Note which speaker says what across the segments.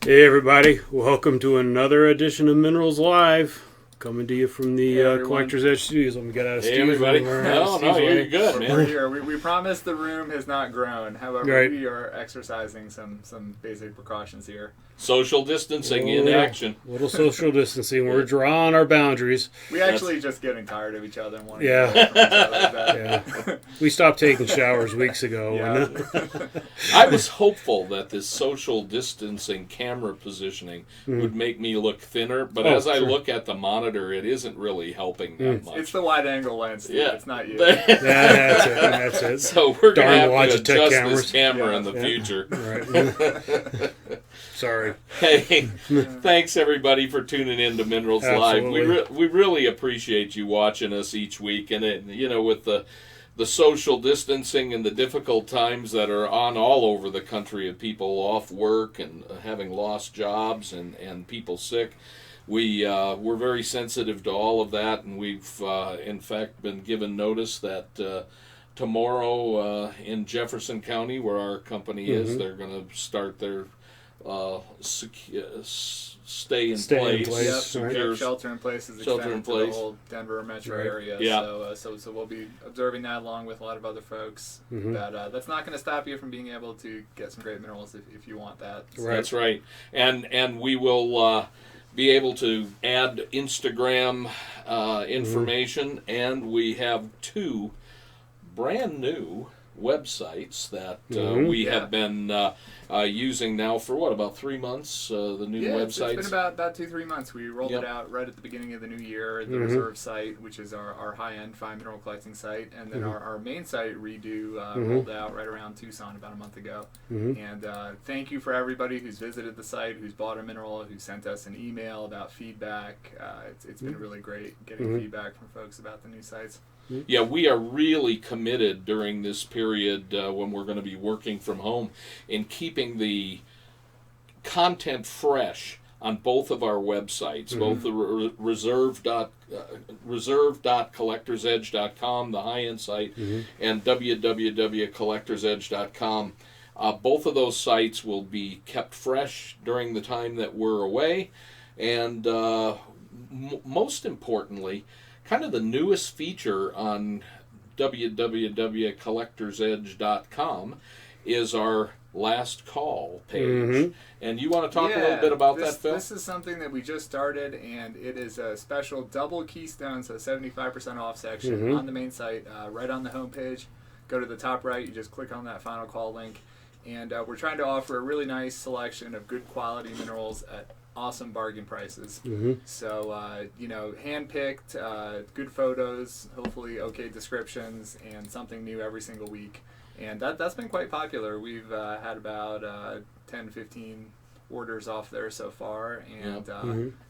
Speaker 1: Hey everybody, welcome to another edition of Minerals Live. Coming to you from the Collector's Edge Studios. Let me get out of
Speaker 2: Hey everybody. No, you're good, man.
Speaker 3: We're here. We promise the room has not grown. However,
Speaker 1: Right.
Speaker 3: we are exercising some basic precautions here.
Speaker 2: Social distancing in action.
Speaker 1: Little social distancing. We're drawing our boundaries.
Speaker 3: We actually just getting tired of each other and wanting
Speaker 1: Yeah.
Speaker 3: to get away from each other.
Speaker 1: Yeah. We stopped taking showers weeks ago.
Speaker 3: Yeah.
Speaker 2: I was hopeful that this social distancing camera positioning would make me look thinner, but as I look at the monitor, it isn't really helping that much.
Speaker 3: It's the wide angle lens, Steve.
Speaker 2: Yeah.
Speaker 3: It's not you.
Speaker 1: That's it.
Speaker 2: So we're going to have to
Speaker 1: Logitech
Speaker 2: adjust
Speaker 1: cameras.
Speaker 2: this camera
Speaker 3: Yeah.
Speaker 2: in the future.
Speaker 1: Right. Sorry.
Speaker 2: Hey, thanks everybody for tuning in to Minerals
Speaker 1: Absolutely.
Speaker 2: Live. We really appreciate you watching us each week, and with the social distancing and the difficult times that are on all over the country of people off work and having lost jobs and people sick. We're very sensitive to all of that, and we've in fact been given notice that tomorrow in Jefferson County, where our company is, they're going to start their stay in place.
Speaker 3: Yep.
Speaker 2: Secure
Speaker 3: Shelter in place is
Speaker 2: Shelter in
Speaker 3: extended to
Speaker 2: place.
Speaker 3: the whole Denver metro area.
Speaker 2: Yeah.
Speaker 3: So we'll be observing that along with a lot of other folks. But that's not going to stop you from being able to get some great minerals if you want that. So.
Speaker 2: That's right, and we will be able to add Instagram information, and we have 2 brand new websites that we have been using now for about 3 months. The new websites.
Speaker 3: It's been about 2-3 months. We rolled it out right at the beginning of the new year. The reserve site, which is our high-end fine mineral collecting site, and then our main site redo rolled out right around Tucson about a month ago. And thank you for everybody who's visited the site, who's bought a mineral, who sent us an email about feedback. It's been really great getting feedback from folks about the new sites.
Speaker 2: Yeah, we are really committed during this period when we're going to be working from home in keeping the content fresh on both of our websites, both the reserve.collectorsedge.com, the high-end site, and www.collectorsedge.com. Both of those sites will be kept fresh during the time that we're away, and most importantly, kind of the newest feature on www.collectorsedge.com is our last call page. And you want to talk a little bit about that, Phil?
Speaker 3: This is something that we just started, and it is a special double keystone, so 75% off section on the main site, right on the homepage. Go to the top right, you just click on that final call link, and we're trying to offer a really nice selection of good quality minerals at awesome bargain prices. So, hand-picked, good photos, hopefully okay descriptions, and something new every single week. And that's been quite popular. We've had about 10-15 orders off there so far, and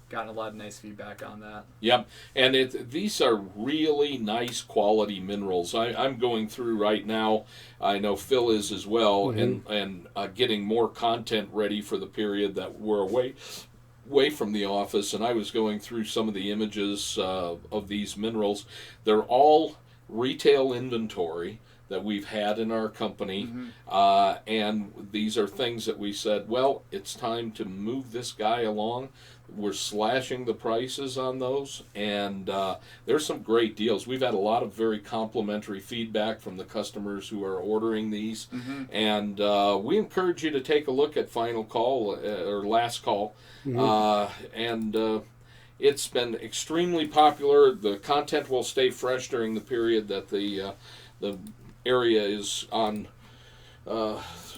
Speaker 3: gotten a lot of nice feedback on that.
Speaker 2: Yep, and these are really nice quality minerals. I'm going through right now, I know Phil is as well, and getting more content ready for the period that we're away from the office, and I was going through some of the images of these minerals. They're all retail inventory that we've had in our company, and these are things that we said, well, it's time to move this guy along. We're slashing the prices on those, and there's some great deals. We've had a lot of very complimentary feedback from the customers who are ordering these, and we encourage you to take a look at Final Call or Last Call, and it's been extremely popular. The content will stay fresh during the period that the area is on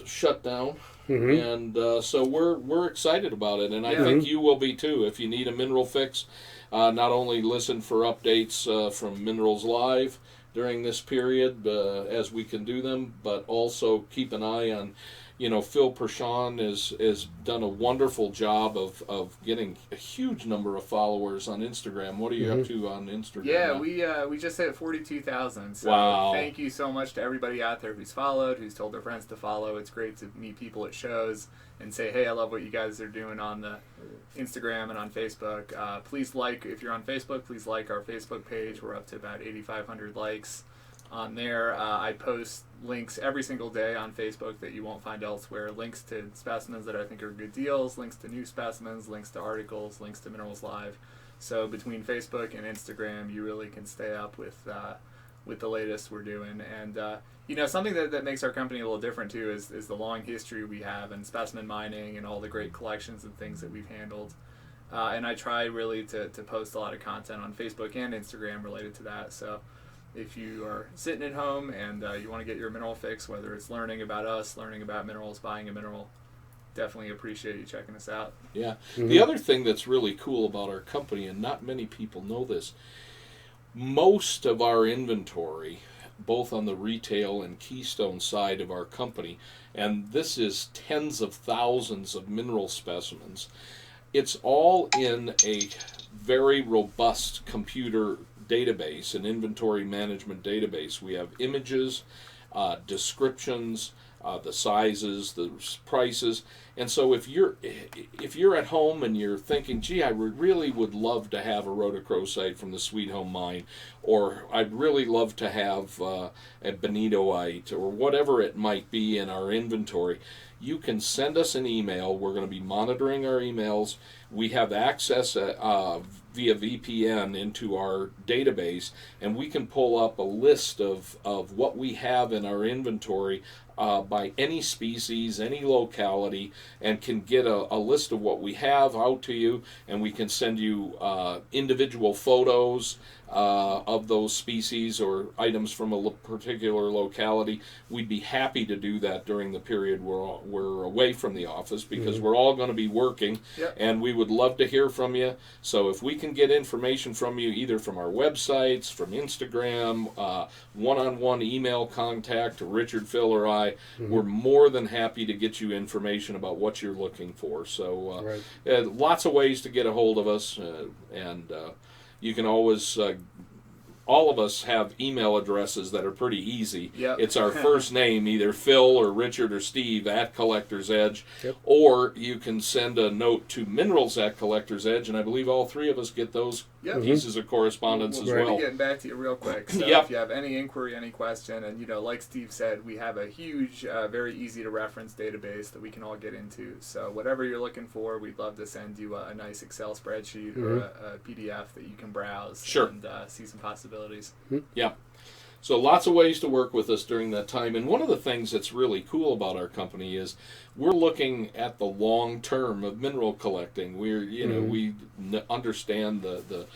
Speaker 2: shutdown. And so we're excited about it, and I think you will be too. If you need a mineral fix, not only listen for updates from Minerals Live during this period as we can do them, but also keep an eye on, Phil Persson has done a wonderful job of getting a huge number of followers on Instagram. What are you up to on Instagram?
Speaker 3: Yeah, we just hit 42,000. So
Speaker 2: wow.
Speaker 3: Thank you so much to everybody out there who's followed, who's told their friends to follow. It's great to meet people at shows and say, hey, I love what you guys are doing on the Instagram and on Facebook. Please if you're on Facebook, please like our Facebook page. We're up to about 8,500 likes. on there. I post links every single day on Facebook that you won't find elsewhere. Links to specimens that I think are good deals, links to new specimens, links to articles, links to Minerals Live. So between Facebook and Instagram, you really can stay up with the latest we're doing. And something that makes our company a little different too is the long history we have in specimen mining and all the great collections and things that we've handled. And I try really to post a lot of content on Facebook and Instagram related to that. So if you are sitting at home and you want to get your mineral fix, whether it's learning about us, learning about minerals, buying a mineral, definitely appreciate you checking us out.
Speaker 2: Yeah. The other thing that's really cool about our company, and not many people know this, most of our inventory, both on the retail and Keystone side of our company, and this is tens of thousands of mineral specimens, it's all in a very robust computer database, an inventory management database. We have images, descriptions, the sizes, the prices. And so if you're at home and you're thinking, gee, I really would love to have a rhodochrosite from the Sweet Home Mine, or I'd really love to have a bonitoite, or whatever it might be in our inventory, you can send us an email. We're going to be monitoring our emails. We have access via VPN into our database, and we can pull up a list of what we have in our inventory by any species, any locality, and can get a list of what we have out to you, and we can send you individual photos of those species or items from a particular locality. We'd be happy to do that during the period we're away from the office, because we're all going to be working, and we would love to hear from you. So if we can get information from you, either from our websites, from Instagram, one-on-one email contact to Richard, Phil, or I, we're more than happy to get you information about what you're looking for. So lots of ways to get a hold of us, and you can always, all of us have email addresses that are pretty easy. It's our first name, either Phil or Richard or Steve at Collector's Edge, or you can send a note to Minerals at Collector's Edge, and I believe all three of us get those pieces of correspondence as well.
Speaker 3: We'll be getting back to you real quick. So if you have any inquiry, any question, and like Steve said, we have a huge, very easy to reference database that we can all get into. So whatever you're looking for, we'd love to send you a nice Excel spreadsheet or a PDF that you can browse and see some possibilities.
Speaker 2: Yeah. So lots of ways to work with us during that time. And one of the things that's really cool about our company is we're looking at the long term of mineral collecting. We're, we understand the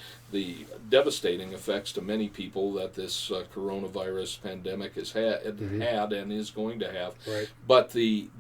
Speaker 2: devastating effects to many people that this coronavirus pandemic has had and is going to have. But the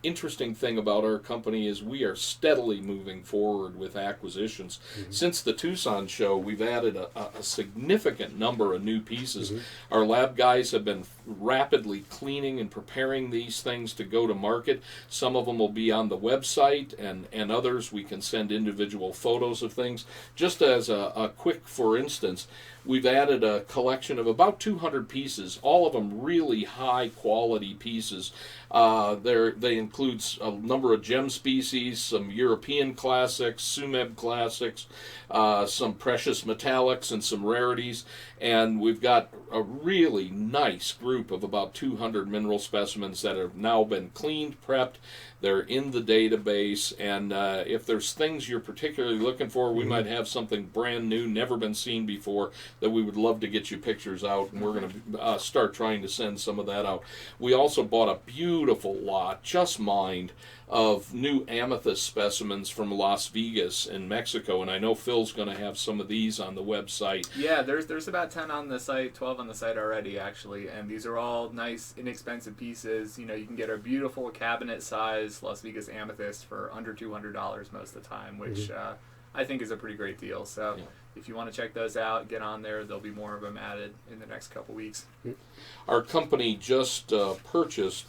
Speaker 2: interesting thing about our company is we are steadily moving forward with acquisitions. Since the Tucson show, we've added a significant number of new pieces. Our lab guys have been rapidly cleaning and preparing these things to go to market. Some of them will be on the website, and others we can send individual photos of things. Just as a quick for instance, we've added a collection of about 200 pieces, all of them really high quality pieces. They include a number of gem species, some European classics, Sumeb classics, some precious metallics, and some rarities. And we've got a really nice group of about 200 mineral specimens that have now been cleaned, prepped. They're in the database, and if there's things you're particularly looking for, we might have something brand new, never been seen before, that we would love to get you pictures out, and we're going to start trying to send some of that out. We also bought a beautiful lot, just mined, of new amethyst specimens from Las Vegas in Mexico, and I know Phil's going to have some of these on the website.
Speaker 3: Yeah, there's about 10 on the site, 12 on the site already, actually, and these are all nice, inexpensive pieces. You can get a beautiful cabinet size Las Vegas amethyst for under $200 most of the time, which I think is a pretty great deal. So if you want to check those out, get on there. There'll be more of them added in the next couple weeks.
Speaker 2: Our company just purchased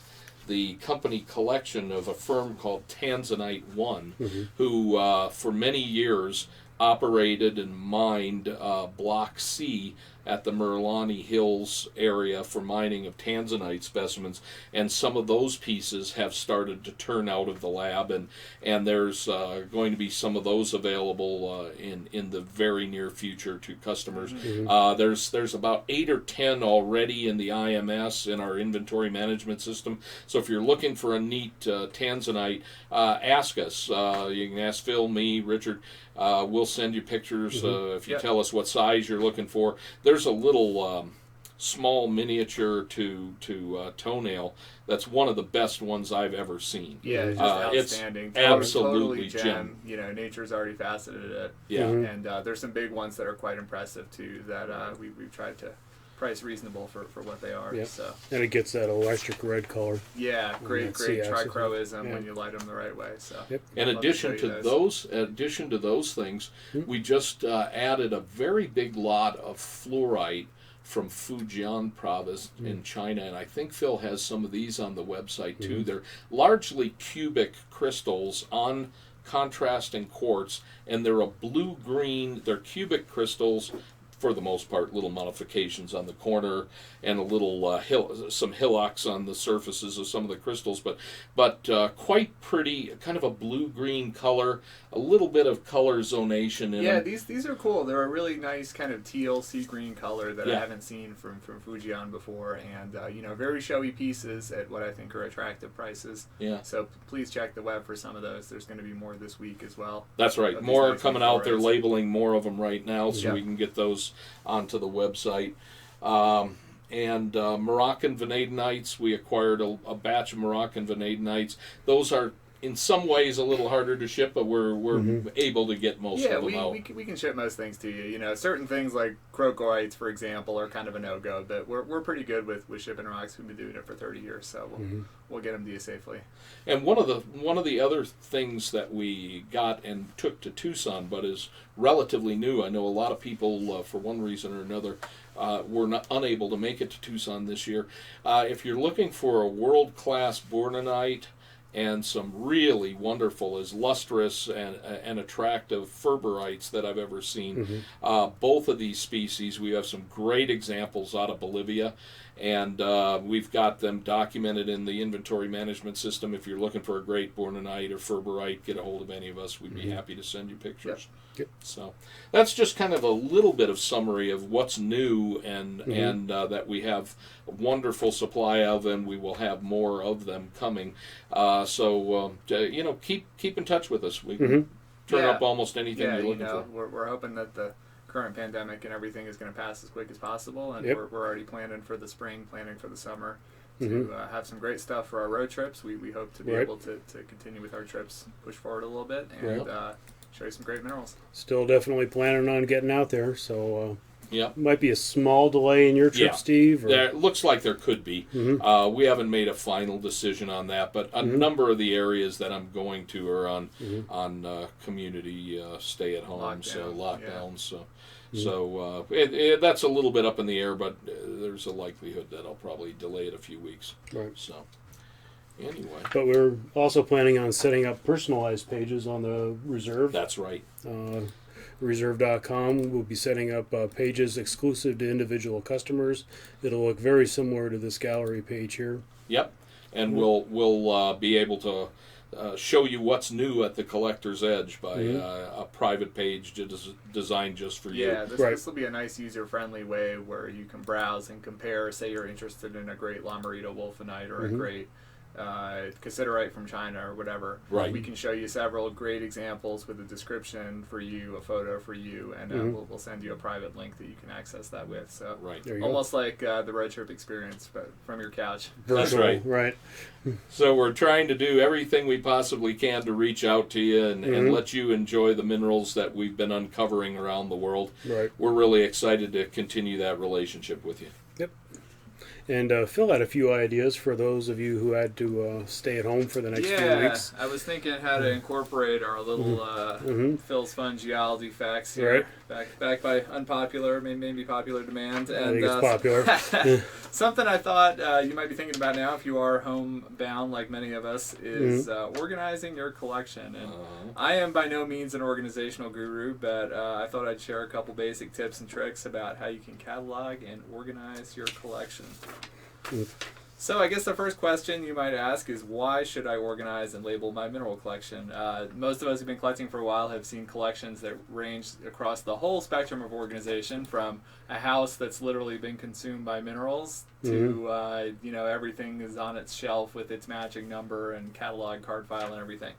Speaker 2: the company collection of a firm called Tanzanite One, who for many years operated and mined Block C at the Merlani Hills area for mining of tanzanite specimens, and some of those pieces have started to turn out of the lab, and there's going to be some of those available in the very near future to customers. There's about 8 or 10 already in the IMS, in our inventory management system. So if you're looking for a neat tanzanite, ask us. You can ask Phil, me, Richard. We'll send you pictures if you tell us what size you're looking for. There's a little small miniature to toenail that's one of the best ones I've ever seen.
Speaker 3: Yeah, it's just outstanding.
Speaker 2: It's absolutely
Speaker 3: totally gem. You know, nature's already faceted it.
Speaker 2: Yeah.
Speaker 3: And there's some big ones that are quite impressive too that we've tried to price reasonable for what they are.
Speaker 1: Yep.
Speaker 3: So.
Speaker 1: And it gets that electric red color.
Speaker 3: Yeah, great trichroism
Speaker 1: yeah.
Speaker 3: when you light them the right way. So.
Speaker 1: Yep.
Speaker 2: In addition to those things, we just added a very big lot of fluorite from Fujian province in China, and I think Phil has some of these on the website too. They're largely cubic crystals on contrasting quartz, and they're a blue-green. They're cubic crystals, for the most part, little modifications on the corner and a little some hillocks on the surfaces of some of the crystals, but quite pretty, kind of a blue-green color, a little bit of color zonation in them.
Speaker 3: These are cool. They're a really nice kind of teal sea green color that I haven't seen from Fujian before, and very showy pieces at what I think are attractive prices.
Speaker 2: Yeah.
Speaker 3: So please check the web for some of those. There's going to be more this week as well.
Speaker 2: That's right. More are coming out. They're labeling more of them right now, so we can get those onto the website. And Moroccan vanadinites, we acquired a batch of Moroccan vanadinites. Those are in some ways a little harder to ship, but we're able to get most of them out.
Speaker 3: We can ship most things to you. You know, certain things like crocoites, for example, are kind of a no-go, but we're pretty good with shipping rocks. We've been doing it for 30 years, so we'll get them to you safely. And
Speaker 2: one of the other things that we got and took to Tucson, but is relatively new. I know a lot of people, for one reason or another, were unable to make it to Tucson this year. If you're looking for a world-class bornonite and some really wonderful, as lustrous and attractive ferberites that I've ever seen. Both of these species, we have some great examples out of Bolivia, and we've got them documented in the inventory management system. If you're looking for a great bornonite or ferberite, get a hold of any of us. We'd be happy to send you pictures.
Speaker 1: Yep.
Speaker 2: So that's just kind of a little bit of summary of what's new, and that we have a wonderful supply of, and we will have more of them coming. So keep in touch with us. We can turn up almost anything you're looking for.
Speaker 3: We're hoping that the current pandemic and everything is going to pass as quick as possible, and we're already planning for the spring, planning for the summer. To have some great stuff for our road trips. We hope to be able to continue with our trips, push forward a little bit, and show you some great minerals.
Speaker 1: Still definitely planning on getting out there, so might be a small delay in your trip, Steve. Or?
Speaker 2: It looks like there could be. We haven't made a final decision on that, but a number of the areas that I'm going to are on community stay-at-home, lockdowns. So that's a little bit up in the air, but there's a likelihood that I'll probably delay it a few weeks.
Speaker 1: Right.
Speaker 2: So anyway.
Speaker 1: But we're also planning on setting up personalized pages on the Reserve.
Speaker 2: That's right.
Speaker 1: Reserve.com. We'll be setting up pages exclusive to individual customers. It'll look very similar to this gallery page here.
Speaker 2: Yep. And we'll be able to show you what's new at the Collector's Edge by a private page designed just for you.
Speaker 3: Yeah, this will be a nice user-friendly way where you can browse and compare. Say you're interested in a great Lamarita wolfenite or a great cassiterite from China or whatever.
Speaker 2: Right.
Speaker 3: We can show you several great examples with a description for you, a photo for you, and we'll send you a private link that you can access that with. So almost like the road trip experience, but from your couch.
Speaker 2: That's right.
Speaker 1: Right.
Speaker 2: So we're trying to do everything we possibly can to reach out to you and let you enjoy the minerals that we've been uncovering around the world.
Speaker 1: Right.
Speaker 2: We're really excited to continue that relationship with you.
Speaker 1: Yep. And Phil had a few ideas for those of you who had to stay at home for the next few weeks.
Speaker 3: I was thinking how to incorporate our little Phil's Fun Geology facts here. Back by unpopular, maybe popular demand. And,
Speaker 1: I think it's popular.
Speaker 3: Something I thought you might be thinking about now if you are homebound like many of us is organizing your collection. And I am by no means an organizational guru, but I thought I'd share a couple basic tips and tricks about how you can catalog and organize your collection. So I guess the first question you might ask is, why should I organize and label my mineral collection? Most of us who've been collecting for a while have seen collections that range across the whole spectrum of organization, from a house that's literally been consumed by minerals to everything is on its shelf with its matching number and catalog card file and everything.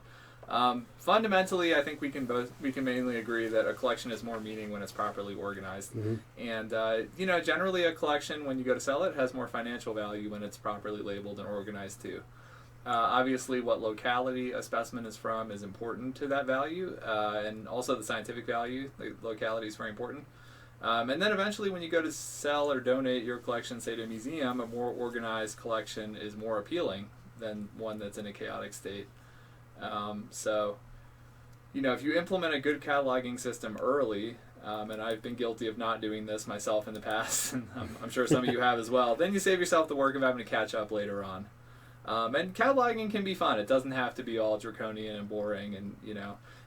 Speaker 3: Fundamentally, I think we can mainly agree that a collection has more meaning when it's properly organized. And generally a collection, when you go to sell it, has more financial value when it's properly labeled and organized too. Obviously, what locality a specimen is from is important to that value, and also the scientific value. The locality is very important. And then eventually, when you go to sell or donate your collection, say to a museum, a more organized collection is more appealing than one that's in a chaotic state. If you implement a good cataloging system early, and I've been guilty of not doing this myself in the past, and I'm sure some of you have as well, then you save yourself the work of having to catch up later on. And cataloging can be fun. It doesn't have to be all draconian and boring. And,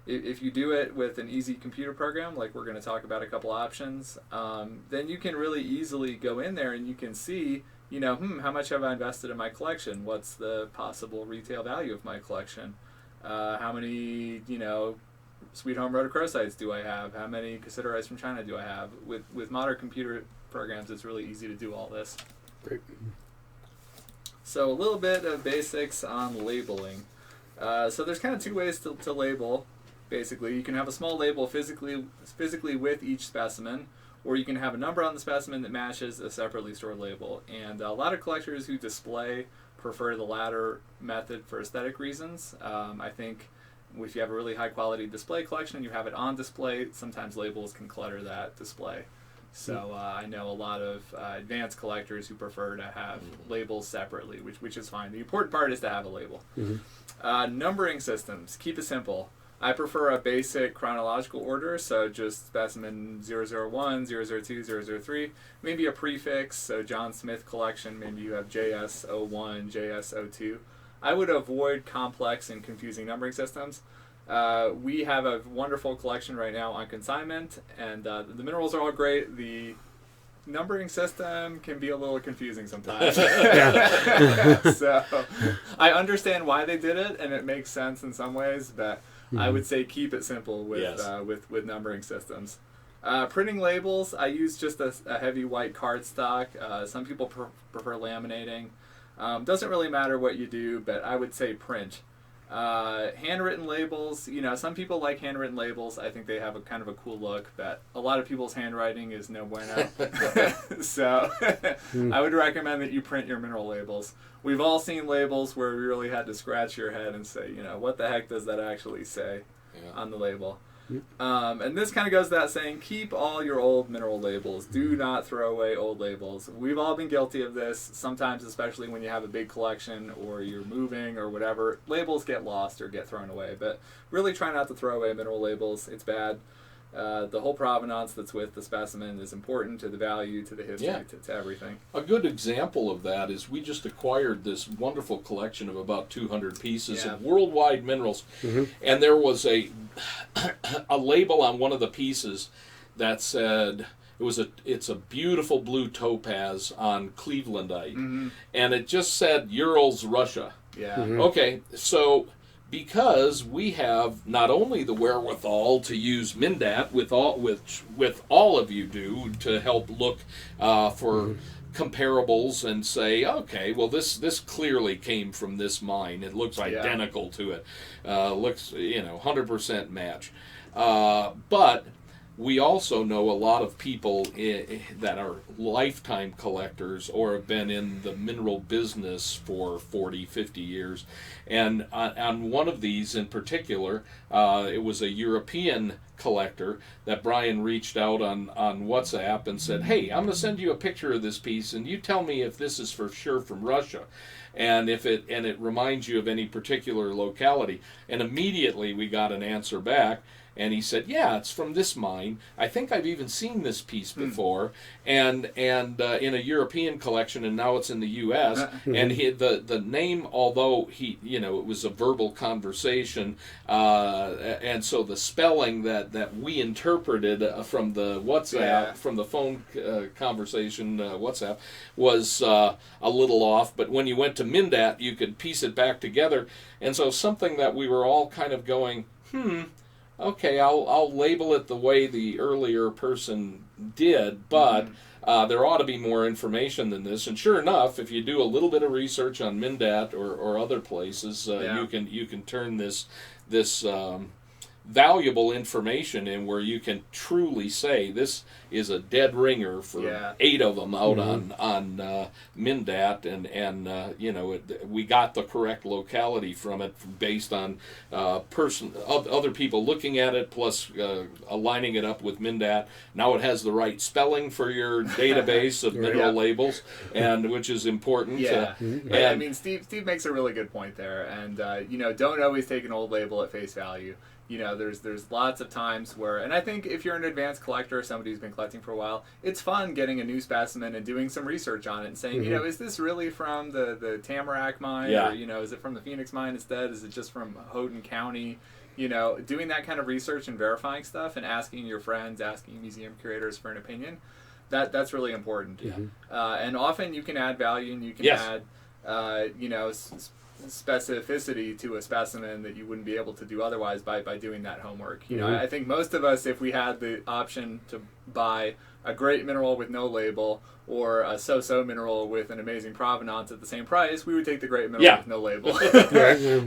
Speaker 3: if you do it with an easy computer program, like we're going to talk about a couple options, then you can really easily go in there and you can see, how much have I invested in my collection? What's the possible retail value of my collection? How many, Sweet Home rhodochrosites do I have? How many cassiterized from China do I have? With modern computer programs, it's really easy to do all this.
Speaker 1: Great. So
Speaker 3: a little bit of basics on labeling. So there's kind of two ways to label, basically. You can have a small label physically with each specimen, or you can have a number on the specimen that matches a separately stored label. And a lot of collectors who display prefer the latter method for aesthetic reasons. I think if you have a really high quality display collection and you have it on display, sometimes labels can clutter that display. So I know a lot of advanced collectors who prefer to have labels separately, which is fine. The important part is to have a label. Numbering systems, keep it simple. I prefer a basic chronological order, so just specimen 001, 002, 003, maybe a prefix, so John Smith collection, maybe you have JS01, JS02. I would avoid complex and confusing numbering systems. We have a wonderful collection right now on consignment, and the minerals are all great. The numbering system can be a little confusing sometimes. So I understand why they did it, and it makes sense in some ways, but I would say keep it simple with numbering systems. Printing labels, I use just a heavy white cardstock. Some people prefer laminating. Doesn't really matter what you do, but I would say print. Handwritten labels, some people like handwritten labels. I think they have a kind of a cool look, but a lot of people's handwriting is no bueno. So I would recommend that you print your mineral labels. We've all seen labels where we really had to scratch your head and say, what the heck does that actually say on the label? And this kind of goes without saying, keep all your old mineral labels. Do not throw away old labels. We've all been guilty of this, sometimes especially when you have a big collection or you're moving or whatever. Labels get lost or get thrown away, but really try not to throw away mineral labels. It's bad. The whole provenance that's with the specimen is important to the value, to the history, to everything.
Speaker 2: A good example of that is we just acquired this wonderful collection of about 200 pieces of worldwide minerals, and there was a label on one of the pieces that said it's a beautiful blue topaz on Clevelandite, and it just said Urals, Russia. Okay, so because we have not only the wherewithal to use Mindat, with all of you do, to help look for comparables and say, okay, well this clearly came from this mine. It looks identical to it. Looks 100% match. But we also know a lot of people that are lifetime collectors or have been in the mineral business for 40, 50 years. And on one of these in particular, it was a European collector that Brian reached out on WhatsApp and said, "Hey, I'm going to send you a picture of this piece, and you tell me if this is for sure from Russia, and if it reminds you of any particular locality." And immediately we got an answer back. And he said, "Yeah, it's from this mine. I think I've even seen this piece before, and in a European collection, and now it's in the U.S." And the name, although it was a verbal conversation, and so the spelling that we interpreted from the WhatsApp, from the phone conversation WhatsApp, was a little off. But when you went to Mindat, you could piece it back together, and so something that we were all kind of going, okay, I'll label it the way the earlier person did, but there ought to be more information than this. And sure enough, if you do a little bit of research on Mindat or other places, you can turn this valuable information in where you can truly say this is a dead ringer for 8 of them out on Mindat, and we got the correct locality from it based on other people looking at it, plus aligning it up with Mindat. Now it has the right spelling for your database of mineral labels, and which is important.
Speaker 3: And I mean, Steve makes a really good point there, and don't always take an old label at face value. There's lots of times where, and I think if you're an advanced collector or somebody who's been collecting for a while, it's fun getting a new specimen and doing some research on it and saying, is this really from the Tamarack mine, or is it from the Phoenix mine instead? Is it just from Houghton County? Doing that kind of research and verifying stuff and asking your friends, asking museum curators for an opinion, that's really important. And often you can add value, and you can add, specificity to a specimen that you wouldn't be able to do otherwise by doing that homework. I think most of us, if we had the option to buy a great mineral with no label or a so-so mineral with an amazing provenance at the same price, we would take the great mineral with no label.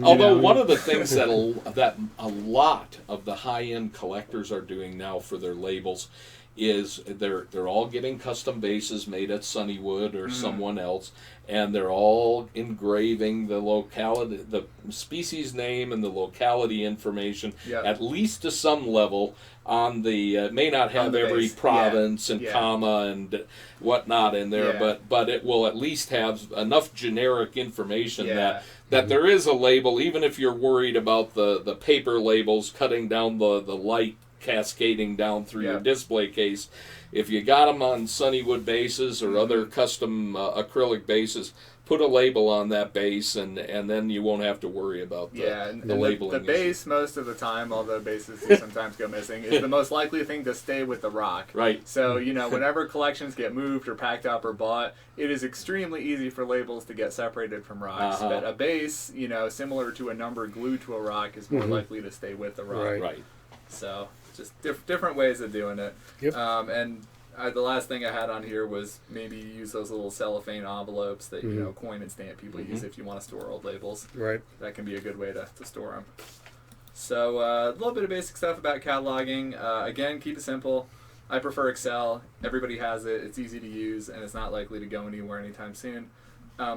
Speaker 2: Although one of the things that a lot of the high-end collectors are doing now for their labels is they're all getting custom bases made at Sunnywood or someone else, and they're all engraving the locality, the species name and the locality information, at least to some level, on the may not have every province and comma and whatnot in there, but it will at least have enough generic information that there is a label, even if you're worried about the paper labels cutting down the light cascading down through your display case. If you got them on Sunnywood bases or other custom acrylic bases, put a label on that base, and then you won't have to worry about the labeling.
Speaker 3: The base, most of the time, although bases do sometimes go missing, is the most likely thing to stay with the rock.
Speaker 2: Right.
Speaker 3: So, whenever collections get moved or packed up or bought, it is extremely easy for labels to get separated from rocks. But a base, similar to a number glued to a rock, is more likely to stay with the rock.
Speaker 2: Right.
Speaker 3: So, just different ways of doing it. And the last thing I had on here was maybe use those little cellophane envelopes that coin and stamp people use if you want to store old labels.
Speaker 1: Right.
Speaker 3: That can be a good way to store them. So a little bit of basic stuff about cataloging. Again, keep it simple. I prefer Excel. Everybody has it. It's easy to use, and it's not likely to go anywhere anytime soon.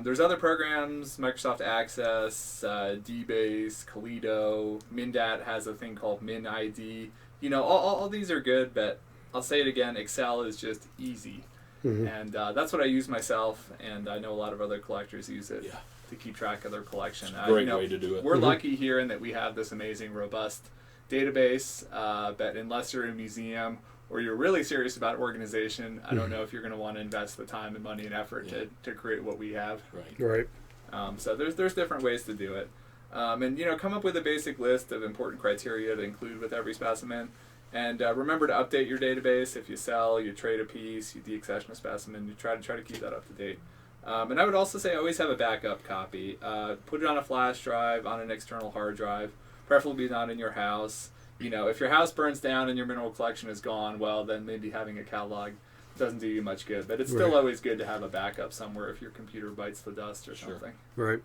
Speaker 3: There's other programs, Microsoft Access, DBase, Kaledo, Mindat has a thing called MinID. All these are good, but I'll say it again, Excel is just easy. And that's what I use myself, and I know a lot of other collectors use it to keep track of their collection.
Speaker 2: It's a great way to do it.
Speaker 3: We're lucky here in that we have this amazing, robust database, but unless you're in a museum or you're really serious about organization, I don't know if you're going to want to invest the time and money and effort to create what we have.
Speaker 1: Right.
Speaker 3: So there's different ways to do it. And come up with a basic list of important criteria to include with every specimen. And remember to update your database. If you sell, you trade a piece, you deaccession a specimen, you try to keep that up to date. And I would also say always have a backup copy. Put it on a flash drive, on an external hard drive, preferably not in your house. If your house burns down and your mineral collection is gone, well, then maybe having a catalog doesn't do you much good. But it's still always good to have a backup somewhere if your computer bites the dust or something.
Speaker 1: Right.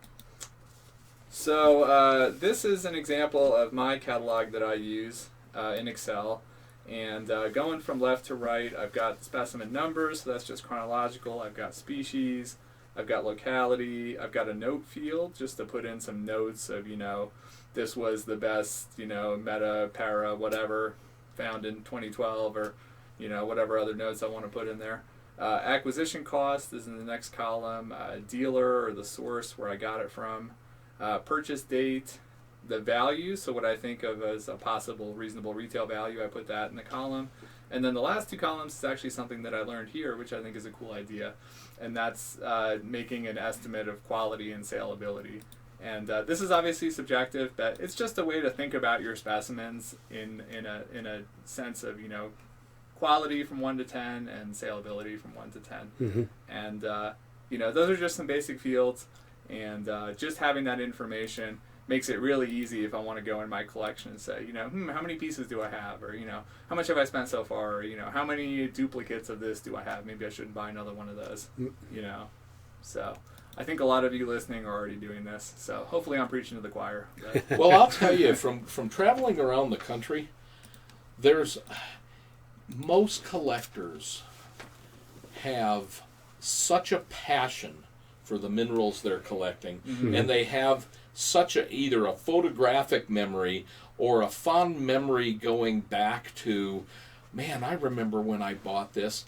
Speaker 3: So this is an example of my catalog that I use in Excel. And going from left to right, I've got specimen numbers, so that's just chronological. I've got species, I've got locality, I've got a note field just to put in some notes of, this was the best, meta, para, whatever, found in 2012, or, whatever other notes I want to put in there. Acquisition cost is in the next column. Dealer or the source where I got it from. Purchase date, the value, so what I think of as a possible reasonable retail value, I put that in the column. And then the last two columns is actually something that I learned here, which I think is a cool idea, and that's making an estimate of quality and saleability. And this is obviously subjective, but it's just a way to think about your specimens in a sense of, quality from 1 to 10 and saleability from 1 to 10.
Speaker 1: Mm-hmm.
Speaker 3: And, those are just some basic fields, and just having that information makes it really easy if I want to go in my collection and say, how many pieces do I have? Or, how much have I spent so far? Or, how many duplicates of this do I have? Maybe I shouldn't buy another one of those, So I think a lot of you listening are already doing this. So hopefully I'm preaching to the choir. But.
Speaker 2: Well, I'll tell you, from traveling around the country, most collectors have such a passion for the minerals they're collecting,
Speaker 3: Mm-hmm.
Speaker 2: and they have such either a photographic memory or a fond memory going back to, man, I remember when I bought this.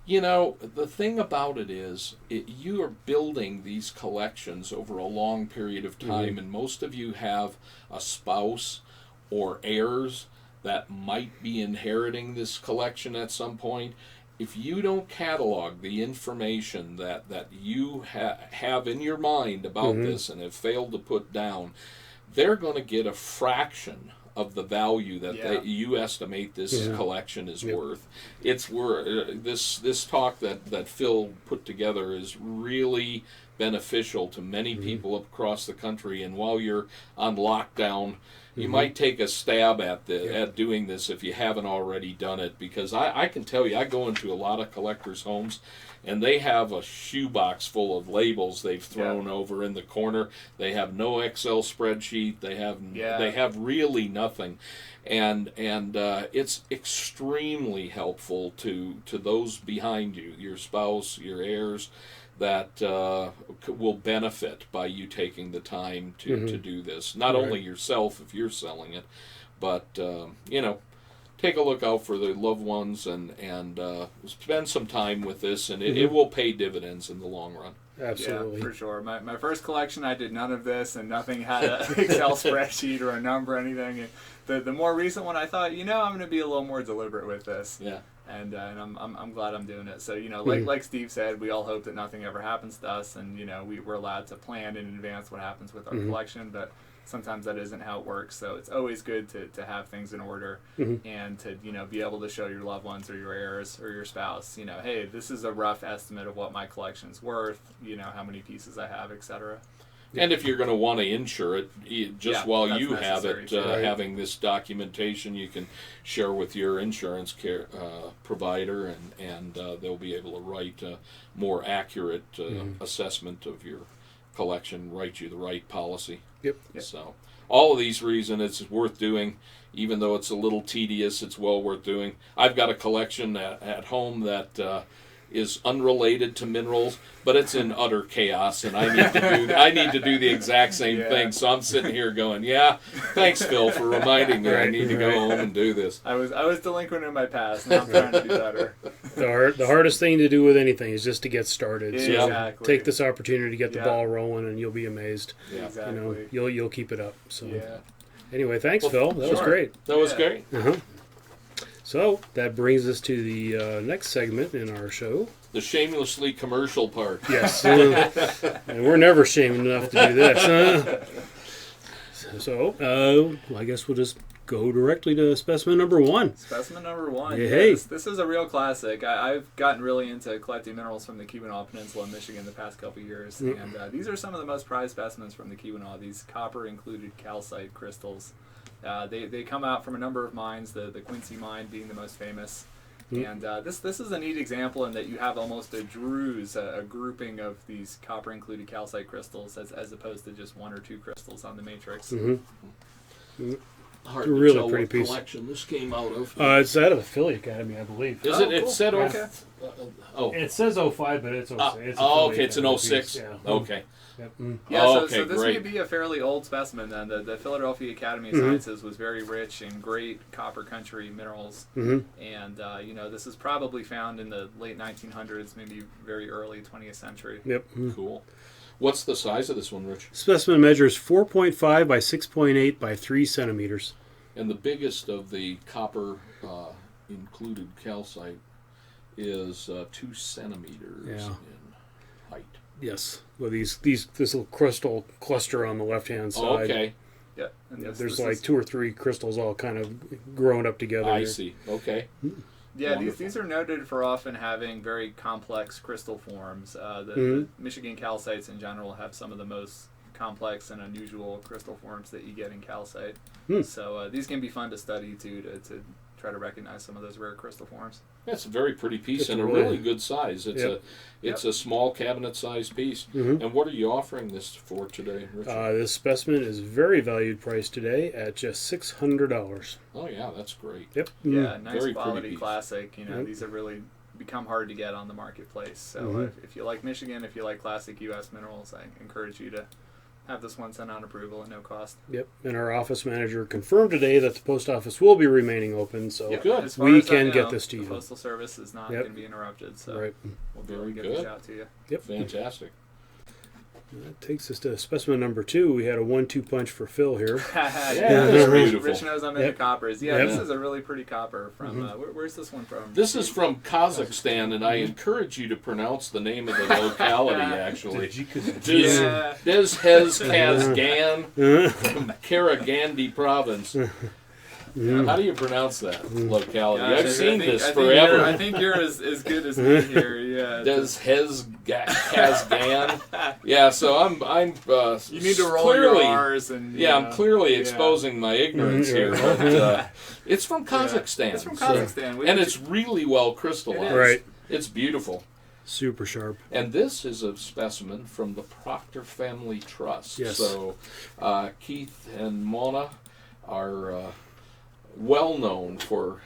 Speaker 2: The thing about it is, you are building these collections over a long period of time, and most of you have a spouse or heirs that might be inheriting this collection at some point. If you don't catalog the information that you have in your mind about this and have failed to put down, they're going to get a fraction of the value that you estimate this collection is worth. It's worth this talk that Phil put together is really beneficial to many people across the country. And while you're on lockdown, you might take a stab at doing this if you haven't already done it, because I can tell you, I go into a lot of collectors' homes, and they have a shoebox full of labels they've thrown over in the corner. They have no Excel spreadsheet. They have really nothing, and it's extremely helpful to those behind you, your spouse, your heirs, that will benefit by you taking the time to do this. Not only yourself if you're selling it, but take a look out for the loved ones and spend some time with this, and it will pay dividends in the long run.
Speaker 1: Absolutely.
Speaker 3: Yeah, for sure. My first collection, I did none of this, and nothing had an Excel spreadsheet or a number or anything. And the more recent one, I thought, I'm going to be a little more deliberate with this.
Speaker 2: Yeah.
Speaker 3: And I'm glad I'm doing it. So like Steve said, we all hope that nothing ever happens to us, and we're allowed to plan in advance what happens with our collection, but sometimes that isn't how it works. So it's always good to have things in order and to be able to show your loved ones or your heirs or your spouse, hey, this is a rough estimate of what my collection's worth, how many pieces I have, etc.
Speaker 2: And if you're going to want to insure it, while you have it, having this documentation, you can share with your insurance provider, and they'll be able to write a more accurate assessment of your collection, write you the right policy.
Speaker 1: Yep.
Speaker 2: So all of these reasons it's worth doing, even though it's a little tedious, it's well worth doing. I've got a collection at home that is unrelated to minerals, but it's in utter chaos, and I need to do the exact same thing. So I'm sitting here going, thanks, Phil, for reminding me. I need to go home and do this.
Speaker 3: I was delinquent in my past, and I'm trying to do better.
Speaker 1: The hardest thing to do with anything is just to get started.
Speaker 3: Exactly.
Speaker 1: So take this opportunity to get the ball rolling, and you'll be amazed.
Speaker 3: Yeah. Exactly.
Speaker 1: You'll keep it up. So anyway, thanks, Phil. That was great.
Speaker 2: That was great.
Speaker 1: So that brings us to the next segment in our show.
Speaker 2: The shamelessly commercial part.
Speaker 1: Yes. And we're never shamed enough to do this. So I guess we'll just go directly to specimen number 1.
Speaker 3: Specimen number 1.
Speaker 1: Hey.
Speaker 3: This is a real classic. I've gotten really into collecting minerals from the Keweenaw Peninsula in Michigan the past couple years. And these are some of the most prized specimens from the Keweenaw, these copper-included calcite crystals. They come out from a number of mines, the Quincy mine being the most famous. And this is a neat example in that you have almost a druze, a grouping of these copper-included calcite crystals as opposed to just 1 or 2 crystals on the matrix.
Speaker 2: hard
Speaker 1: a
Speaker 2: to
Speaker 1: really
Speaker 2: tell
Speaker 1: pretty
Speaker 2: what
Speaker 1: piece.
Speaker 2: collection this came out of.
Speaker 1: It's out of the Philly Academy, I believe.
Speaker 2: Is
Speaker 3: Oh,
Speaker 2: it? It
Speaker 3: cool.
Speaker 2: said
Speaker 3: Okay.
Speaker 1: It says 05, but it's 06. It's a
Speaker 2: oh,
Speaker 1: Philly
Speaker 2: okay, it's an
Speaker 1: Academy
Speaker 2: 06.
Speaker 1: piece, yeah.
Speaker 2: Okay.
Speaker 1: Yep.
Speaker 3: Yeah,
Speaker 2: Oh,
Speaker 3: so,
Speaker 2: okay,
Speaker 3: so this
Speaker 2: great.
Speaker 3: may be a fairly old specimen then. The Philadelphia Academy of
Speaker 1: Mm-hmm.
Speaker 3: Sciences was very rich in great copper country minerals.
Speaker 1: Mm-hmm.
Speaker 3: And, this is probably found in the late 1900s, maybe very early 20th century.
Speaker 1: Yep.
Speaker 2: Cool. What's the size of this one, Rich?
Speaker 1: Specimen measures 4.5 by 6.8 by 3 centimeters.
Speaker 2: And the biggest of the copper included calcite is 2 centimeters
Speaker 1: Yeah.
Speaker 2: in height.
Speaker 1: Yes. Well, this little crystal cluster on the left-hand side.
Speaker 2: Oh, okay.
Speaker 3: Yeah. And
Speaker 1: There's like 2 or 3 crystals all kind of grown up together.
Speaker 2: I
Speaker 1: there.
Speaker 2: see. Okay.
Speaker 3: Yeah,
Speaker 2: Wonderful.
Speaker 3: these are noted for often having very complex crystal forms. The
Speaker 1: Mm-hmm.
Speaker 3: Michigan calcites in general have some of the most complex and unusual crystal forms that you get in calcite. So these can be fun to study too, to try to recognize some of those rare crystal forms.
Speaker 2: That's a very pretty piece
Speaker 1: It's
Speaker 2: and a
Speaker 1: really-
Speaker 2: really good size. It's a small cabinet-sized piece.
Speaker 1: Mhm.
Speaker 2: And what are you offering this for today, Richard?
Speaker 1: This specimen is very valued price today at just $600.
Speaker 2: Oh yeah, that's great.
Speaker 1: Yep.
Speaker 3: Yeah, nice
Speaker 2: Very
Speaker 3: quality
Speaker 2: pretty piece.
Speaker 3: classic.
Speaker 1: Yep.
Speaker 3: These have really become hard to get on the marketplace. So
Speaker 1: Mhm.
Speaker 3: if you like Michigan, if you like classic U.S. minerals, I encourage you to have this one sent on approval at no cost.
Speaker 1: Yep. And our office manager confirmed today that the post office will be remaining open, so
Speaker 3: Yep.
Speaker 2: Good.
Speaker 3: As far
Speaker 1: we
Speaker 3: as I
Speaker 1: can
Speaker 3: know,
Speaker 1: get this to
Speaker 3: the
Speaker 1: you.
Speaker 3: Postal Service is not
Speaker 1: Yep.
Speaker 3: going to be interrupted, so
Speaker 1: Right.
Speaker 3: we'll be able to
Speaker 2: Very
Speaker 3: get these
Speaker 2: good.
Speaker 3: out to you.
Speaker 1: Yep.
Speaker 2: Fantastic.
Speaker 1: That takes us to specimen number 2. We had a 1-2 punch for Phil here.
Speaker 2: Yeah, that's beautiful.
Speaker 3: Rich knows I'm into
Speaker 1: Yep.
Speaker 3: coppers. Yeah,
Speaker 1: Yep.
Speaker 3: this is a really pretty copper from.
Speaker 1: Mm-hmm.
Speaker 3: Where's this one from?
Speaker 2: This is from Kazakhstan, and I encourage you to pronounce the name of the locality, actually.
Speaker 3: Yeah.
Speaker 2: Dezhez Kazgan from Karagandhi province. How do you pronounce that locality?
Speaker 3: Gosh,
Speaker 2: I've seen this
Speaker 3: I
Speaker 2: forever.
Speaker 3: think you're as good as me here. Yeah.
Speaker 2: Dezhez Kazgan. Yeah, so I'm
Speaker 3: You need to roll
Speaker 2: clearly,
Speaker 3: your R's and.
Speaker 2: Yeah, I'm clearly
Speaker 3: yeah.
Speaker 2: exposing my ignorance here, but it's from Kazakhstan.
Speaker 3: It's from Kazakhstan.
Speaker 2: And it's really well crystallized.
Speaker 1: Right.
Speaker 2: It's beautiful.
Speaker 1: Super sharp.
Speaker 2: And this is a specimen from the Proctor Family Trust.
Speaker 1: Yes.
Speaker 2: So Keith and Mona are well known for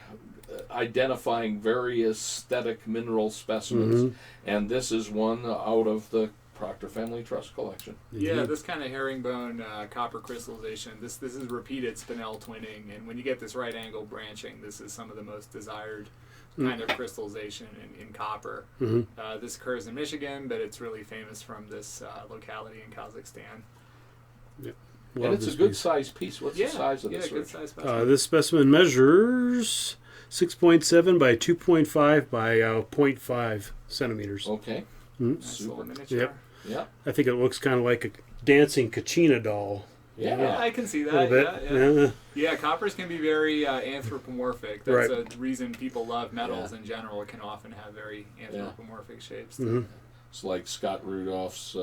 Speaker 2: identifying very aesthetic mineral specimens. And this is one out of the Proctor Family Trust collection.
Speaker 3: Yeah, this kind of herringbone copper crystallization. This is repeated spinel twinning, and when you get this right angle branching, this is some of the most desired kind of crystallization in copper. This occurs in Michigan, but it's really famous from this locality in Kazakhstan.
Speaker 1: Love
Speaker 2: And it's
Speaker 1: this
Speaker 2: a good
Speaker 1: piece.
Speaker 2: sized piece. What's the size of this?
Speaker 3: good
Speaker 2: Rich?
Speaker 3: size specimen.
Speaker 1: This specimen measures 6.7 by 2.5 by 0.5 centimeters.
Speaker 2: Okay.
Speaker 3: Nice little
Speaker 2: Super.
Speaker 3: miniature.
Speaker 1: Yep.
Speaker 2: Yeah.
Speaker 1: I think it looks kind of like a dancing Kachina doll.
Speaker 2: Yeah.
Speaker 3: Yeah, I can see
Speaker 1: A
Speaker 3: that.
Speaker 1: little bit.
Speaker 3: Yeah.
Speaker 1: Yeah.
Speaker 3: Yeah, coppers can be very anthropomorphic. That's
Speaker 1: Right.
Speaker 3: a reason people love metals
Speaker 2: Yeah.
Speaker 3: in general. It can often have very anthropomorphic shapes.
Speaker 1: Mhm.
Speaker 2: It's like Scott Rudolph's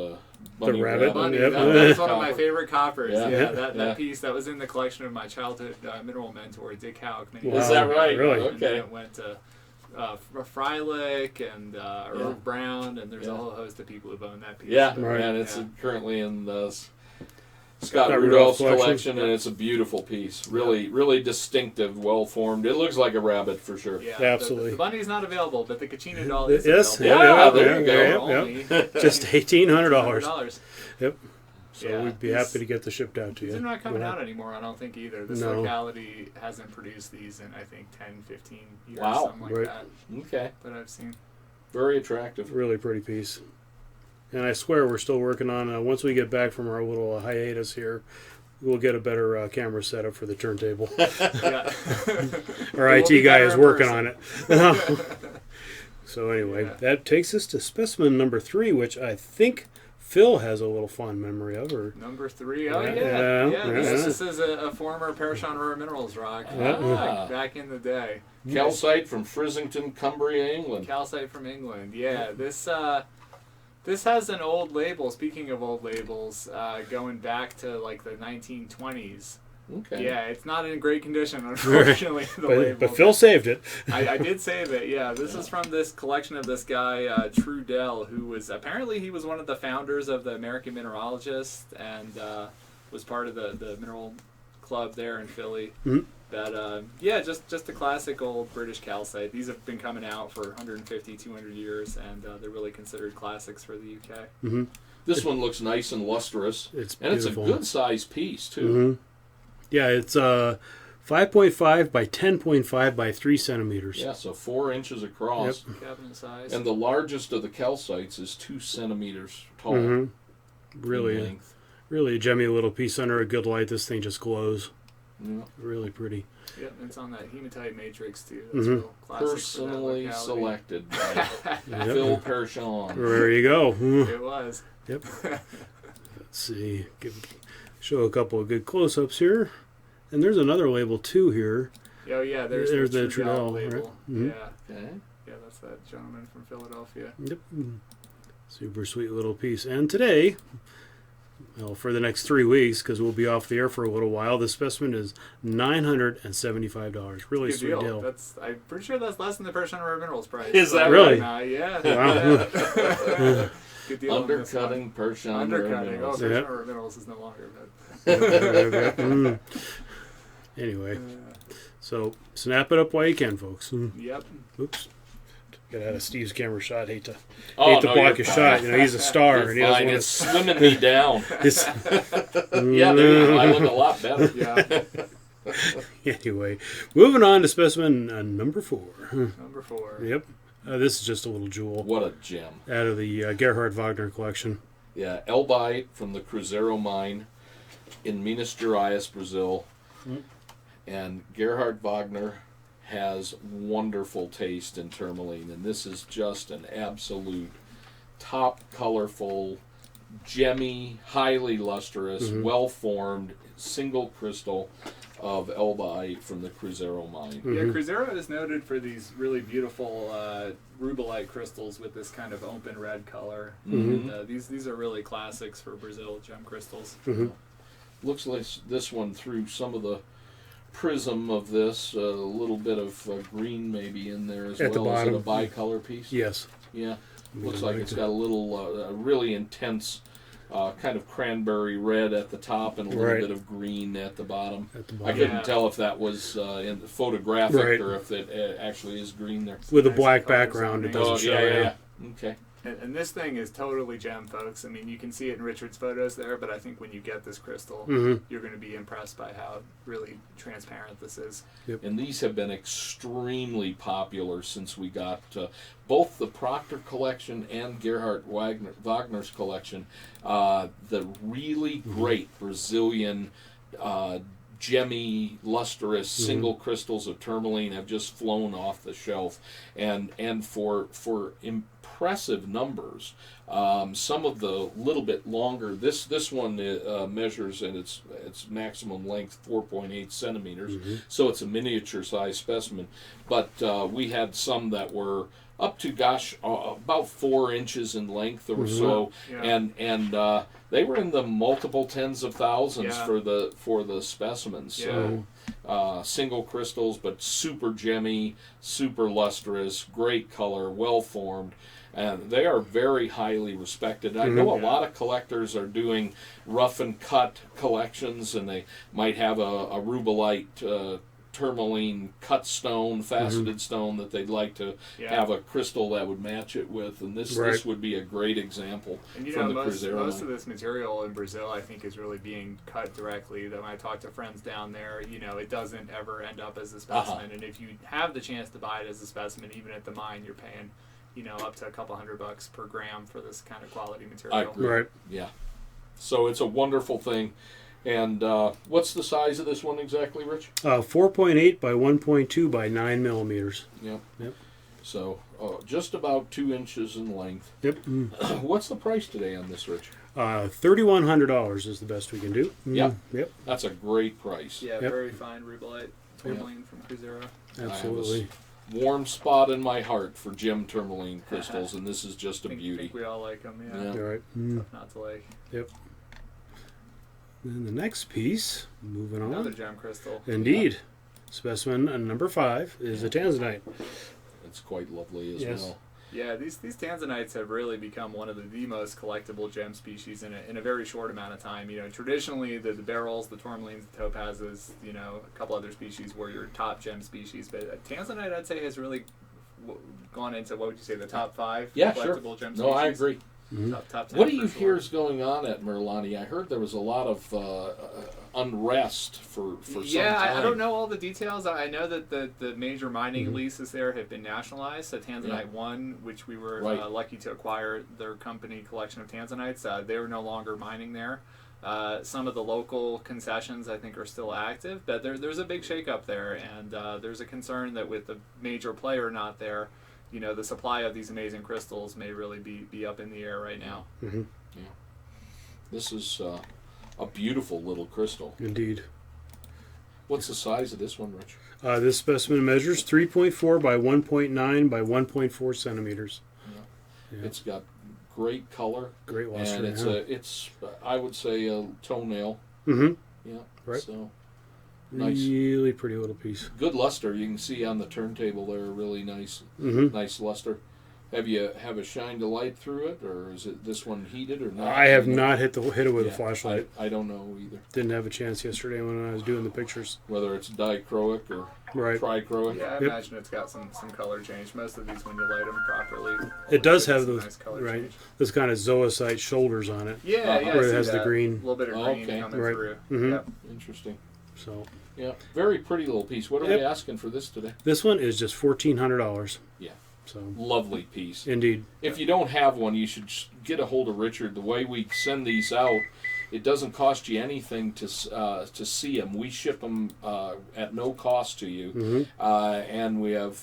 Speaker 2: Bunny
Speaker 1: rabbit.
Speaker 3: Bunny,
Speaker 1: Yep.
Speaker 3: that's one of my
Speaker 2: Copper.
Speaker 3: favorite coppers.
Speaker 2: Yeah.
Speaker 3: Yeah,
Speaker 2: Yeah.
Speaker 3: that piece that was in the collection of my childhood mineral mentor, Dick Houck. Many
Speaker 1: Wow.
Speaker 3: years
Speaker 2: Is that
Speaker 3: ago.
Speaker 2: right?
Speaker 1: Really?
Speaker 3: And then
Speaker 2: Okay.
Speaker 3: it went to Freilich and Irv Brown, and there's a whole host of people who've owned that piece.
Speaker 2: Yeah,
Speaker 1: Right.
Speaker 2: and it's
Speaker 3: Yeah.
Speaker 2: currently in the Scott
Speaker 1: Scott
Speaker 2: Rudolph's
Speaker 1: Rudolph's
Speaker 2: collection,
Speaker 1: collection.
Speaker 2: and it's a beautiful piece. Really, really distinctive, well formed. It looks like a rabbit for sure.
Speaker 3: Yeah,
Speaker 1: Absolutely.
Speaker 3: The bunny's not available, but the Kachina doll is
Speaker 1: Yes,
Speaker 3: available.
Speaker 2: Yeah, there you go.
Speaker 3: For only
Speaker 1: Just $1,800.
Speaker 3: $100.
Speaker 1: Yep. So
Speaker 3: Yeah,
Speaker 1: we'd be
Speaker 3: these-
Speaker 1: happy to get the shipped out to you.
Speaker 3: These are not coming
Speaker 1: Yeah.
Speaker 3: out anymore, I don't think either. This
Speaker 1: No.
Speaker 3: locality hasn't produced these in, I think, 10, 15 years,
Speaker 2: Wow.
Speaker 3: something like
Speaker 1: Right.
Speaker 3: that,
Speaker 2: Okay,
Speaker 3: that I've seen.
Speaker 2: very attractive.
Speaker 1: Really pretty piece. And I swear we're still working on, once we get back from our little hiatus here, we'll get a better camera setup for the turntable.
Speaker 3: Yeah.
Speaker 1: Our
Speaker 3: It will
Speaker 1: IT
Speaker 3: be
Speaker 1: guy
Speaker 3: better
Speaker 1: is
Speaker 3: in
Speaker 1: working
Speaker 3: person.
Speaker 1: on it. So anyway,
Speaker 3: Yeah.
Speaker 1: that takes us to specimen number 3, which I think Phil has a little fond memory of. Or
Speaker 3: Number 3, oh
Speaker 1: Yeah,
Speaker 3: yeah.
Speaker 1: yeah,
Speaker 3: This is a former Persson Rare Minerals rock
Speaker 2: Ah.
Speaker 3: back in the day.
Speaker 2: Calcite from Frizington, Cumbria, England.
Speaker 3: Calcite from England. Yeah, this has an old label. Speaking of old labels, going back to like the 1920s.
Speaker 2: Okay.
Speaker 3: Yeah, it's not in great condition, unfortunately. The label.
Speaker 1: but Phil saved it.
Speaker 3: I did save it. Yeah, this is from this collection of this guy Trudell, who was apparently he was one of the founders of the American Mineralogist and was part of the mineral club there in Philly.
Speaker 1: Mhm.
Speaker 3: But yeah, just a classic old British calcite. These have been coming out for 150, 200 years, and they're really considered classics for the UK.
Speaker 1: Mm-hmm.
Speaker 2: This one looks nice and lustrous,
Speaker 1: It's
Speaker 2: and
Speaker 1: beautiful.
Speaker 2: it's a good size piece too.
Speaker 1: Mm-hmm. Yeah, it's 5.5 by 10.5 by 3 centimeters.
Speaker 2: Yeah, so 4 inches across,
Speaker 3: Cabinet size.
Speaker 2: and the largest of the calcites is 2 centimeters tall.
Speaker 1: Mm-hmm.
Speaker 2: in
Speaker 1: Really,
Speaker 2: length.
Speaker 1: really a gemmy little piece under a good light. This thing just glows.
Speaker 2: Yeah.
Speaker 1: Really pretty.
Speaker 3: Yep, and it's on that hematite matrix too. That's
Speaker 1: Mhm.
Speaker 3: real classic for
Speaker 2: Personally
Speaker 3: that locality.
Speaker 2: selected by
Speaker 1: Yep.
Speaker 2: Phil Persson.
Speaker 1: There you go.
Speaker 3: It was.
Speaker 1: Yep. Let's see. Show a couple of good close-ups here. And there's another label too here.
Speaker 3: Oh yeah, there's
Speaker 1: the
Speaker 3: Trudell
Speaker 1: Trudell,
Speaker 3: label.
Speaker 1: right? Mhm.
Speaker 3: Yeah,
Speaker 2: Okay.
Speaker 3: yeah, that's that gentleman from Philadelphia.
Speaker 1: Yep. Super sweet little piece. And today, well, for the next 3 weeks, because we'll be off the air for a little while, the specimen is $975. Really
Speaker 3: Good
Speaker 1: sweet deal.
Speaker 3: That's I'm pretty sure that's less than the Persson Rare Minerals price.
Speaker 2: Is that
Speaker 1: Really?
Speaker 3: Yeah.
Speaker 1: Wow.
Speaker 3: Good deal on this one.
Speaker 2: Undercutting Persson.
Speaker 3: Undercutting. Oh,
Speaker 2: Minerals.
Speaker 3: Persson
Speaker 1: Yeah.
Speaker 3: Rare Minerals is no longer.
Speaker 1: Mm. Anyway,
Speaker 3: But,
Speaker 1: so snap it up while you can, folks.
Speaker 3: yep.
Speaker 1: Oops. Got out of Steve's camera shot. Hate to
Speaker 2: Oh,
Speaker 1: block
Speaker 2: you're
Speaker 1: his
Speaker 2: fine.
Speaker 1: shot. You know, he's a star,
Speaker 2: You're
Speaker 1: and he doesn't
Speaker 2: fine.
Speaker 1: want
Speaker 2: It's swimming me down.
Speaker 1: to.
Speaker 2: Yeah, there you go. I look a lot better.
Speaker 3: Yeah.
Speaker 1: Anyway, moving on to specimen number 4.
Speaker 3: Number 4.
Speaker 1: Yep. This is just a little jewel
Speaker 2: What a gem.
Speaker 1: out of the Gerhard Wagner collection.
Speaker 2: Yeah, Elbite from the Cruzeiro mine in Minas Gerais, Brazil.
Speaker 1: Mm.
Speaker 2: And Gerhard Wagner has wonderful taste in tourmaline, and this is just an absolute top colorful, gemmy, highly lustrous, well-formed, single crystal of Elbite from the Cruzeiro mine.
Speaker 3: Yeah, Cruzeiro is noted for these really beautiful rubellite crystals with this kind of open red color.
Speaker 2: Mhm.
Speaker 3: And, these are really classics for Brazil gem crystals.
Speaker 2: Looks like this one through some of the prism of this, a little bit of green maybe in there as
Speaker 1: At the
Speaker 2: well. Is it a
Speaker 1: bottom.
Speaker 2: bicolor piece?
Speaker 1: Yes.
Speaker 2: Yeah. Looks like it's got a little, really intense kind of cranberry red at the top and a little
Speaker 1: Right.
Speaker 2: bit of green at the bottom.
Speaker 1: At the
Speaker 2: I
Speaker 1: bottom.
Speaker 2: couldn't
Speaker 3: Yeah.
Speaker 2: tell if that was in the photographic
Speaker 1: Right.
Speaker 2: or if it actually is green there.
Speaker 1: With a
Speaker 3: Nice
Speaker 1: black
Speaker 3: color
Speaker 1: background, it
Speaker 3: zoning.
Speaker 1: doesn't
Speaker 2: Oh,
Speaker 1: show.
Speaker 2: yeah. Okay.
Speaker 3: And this thing is totally gem, folks. I mean, you can see it in Richard's photos there, but I think when you get this crystal, you're going to be impressed by how really transparent this is.
Speaker 2: And these have been extremely popular since we got both the Proctor collection and Gerhard Wagner's collection. The really great Brazilian gemmy, lustrous single crystals of tourmaline have just flown off the shelf, and for impressive numbers. Some of the little bit longer. This one measures in its maximum length 4.8 centimeters, so it's a miniature size specimen. But we had some that were up to about 4 inches in length or so,
Speaker 3: Yeah.
Speaker 2: and they were in the multiple tens of thousands
Speaker 3: Yeah.
Speaker 2: for the specimens. So single crystals, but super gemmy, super lustrous, great color, well formed. And they are very highly respected. I know a lot of collectors are doing rough and cut collections, and they might have a rubellite tourmaline cut stone, faceted stone that they'd like to have a crystal that would match it with, and this would be a great example
Speaker 3: And you
Speaker 2: from
Speaker 3: know,
Speaker 2: the
Speaker 3: most
Speaker 2: Cruzeiro
Speaker 3: of
Speaker 2: line.
Speaker 3: this material in Brazil, I think, is really being cut directly. That when I talk to friends down there, you know, it doesn't ever end up as a specimen. And if you have the chance to buy it as a specimen, even at the mine, you're paying, you know, up to a couple $100 per gram for this kind of quality material.
Speaker 2: I agree.
Speaker 1: Right.
Speaker 2: Yeah. So it's a wonderful thing. And what's the size of this one exactly, Rich?
Speaker 1: 4.8 by 1.2 by 9 millimeters.
Speaker 2: Yeah.
Speaker 1: Yep.
Speaker 2: So just about 2 inches in length.
Speaker 1: Yep.
Speaker 2: What's the price today on this, Rich?
Speaker 1: $3,100 is the best we can do.
Speaker 2: Yep.
Speaker 1: Yep.
Speaker 2: That's a great price.
Speaker 3: Yeah,
Speaker 1: Yep.
Speaker 3: very fine rubellite tourmaline from Cruzeiro.
Speaker 1: Absolutely.
Speaker 2: Warm spot in my heart for gem tourmaline crystals, and this is just a
Speaker 3: I
Speaker 2: beauty.
Speaker 3: think we all like them, yeah.
Speaker 2: Yeah.
Speaker 1: All right.
Speaker 3: Tough not to like.
Speaker 1: Yep. And the next piece, moving on.
Speaker 3: Another gem crystal.
Speaker 1: Indeed. Specimen number 5 is a tanzanite.
Speaker 2: It's quite lovely as
Speaker 1: Yes.
Speaker 2: well.
Speaker 3: Yeah, these tanzanites have really become one of the most collectible gem species in a very short amount of time. You know, traditionally the beryls, the tourmalines, the topazes, you know, a couple other species were your top gem species, but tanzanite I'd say has really gone into, what would you say, the top 5 collectible gem species?
Speaker 2: No, I agree.
Speaker 3: Top 10
Speaker 2: What do you
Speaker 3: for
Speaker 2: hear
Speaker 3: sure.
Speaker 2: is going on at Merlani? I heard there was a lot of unrest for some time.
Speaker 3: I don't know all the details. I know that the major mining leases there have been nationalized. So Tanzanite 1, which we were lucky to acquire their company collection of tanzanites, they were no longer mining there. Some of the local concessions, I think, are still active, but there's a big shakeup there, and there's a concern that with the major player not there, you know, the supply of these amazing crystals may really be up in the air right now.
Speaker 1: Mm-hmm.
Speaker 2: Yeah. This is a beautiful little crystal.
Speaker 1: Indeed.
Speaker 2: What's the size of this one, Rich?
Speaker 1: This specimen measures 3.4 by 1.9 by 1.4 centimeters.
Speaker 2: Yeah.
Speaker 1: Yeah.
Speaker 2: It's got great color.
Speaker 1: Great luster.
Speaker 2: And it's I would say a toenail.
Speaker 1: Mm-hmm.
Speaker 2: Yeah.
Speaker 1: Right.
Speaker 2: So nice.
Speaker 1: Really pretty little piece.
Speaker 2: Good luster. You can see on the turntable there, really nice,
Speaker 1: Mm-hmm.
Speaker 2: nice luster. Have you shined a light through it, or is it this one heated or not?
Speaker 1: I have not hit it with a
Speaker 2: Yeah,
Speaker 1: flashlight.
Speaker 2: I don't know either.
Speaker 1: Didn't have a chance yesterday when I was doing the pictures.
Speaker 2: Whether it's dichroic or
Speaker 1: Right.
Speaker 2: trichroic.
Speaker 3: Yeah, I imagine it's got some color change. Most of these, when you light them properly,
Speaker 1: It does
Speaker 3: it's
Speaker 1: have
Speaker 3: a
Speaker 1: those
Speaker 3: nice color
Speaker 1: right.
Speaker 3: change.
Speaker 1: This kind of zoisite shoulders on it.
Speaker 3: Yeah, yeah.
Speaker 1: Where
Speaker 3: I
Speaker 1: it
Speaker 3: see
Speaker 1: has the
Speaker 3: that.
Speaker 1: green.
Speaker 3: A little bit of green
Speaker 2: Okay.
Speaker 3: coming
Speaker 1: Right.
Speaker 3: through.
Speaker 1: Mhm.
Speaker 3: Yep.
Speaker 2: Interesting.
Speaker 1: So
Speaker 2: Yeah, very pretty little piece. What are we asking for this today?
Speaker 1: this one is just $1,400.
Speaker 2: Yeah.
Speaker 1: So
Speaker 2: Lovely piece.
Speaker 1: indeed.
Speaker 2: If you don't have one, you should get a hold of Richard. The way we send these out, it doesn't cost you anything to see them. We ship them at no cost to you,
Speaker 1: Mm-hmm.
Speaker 2: and we have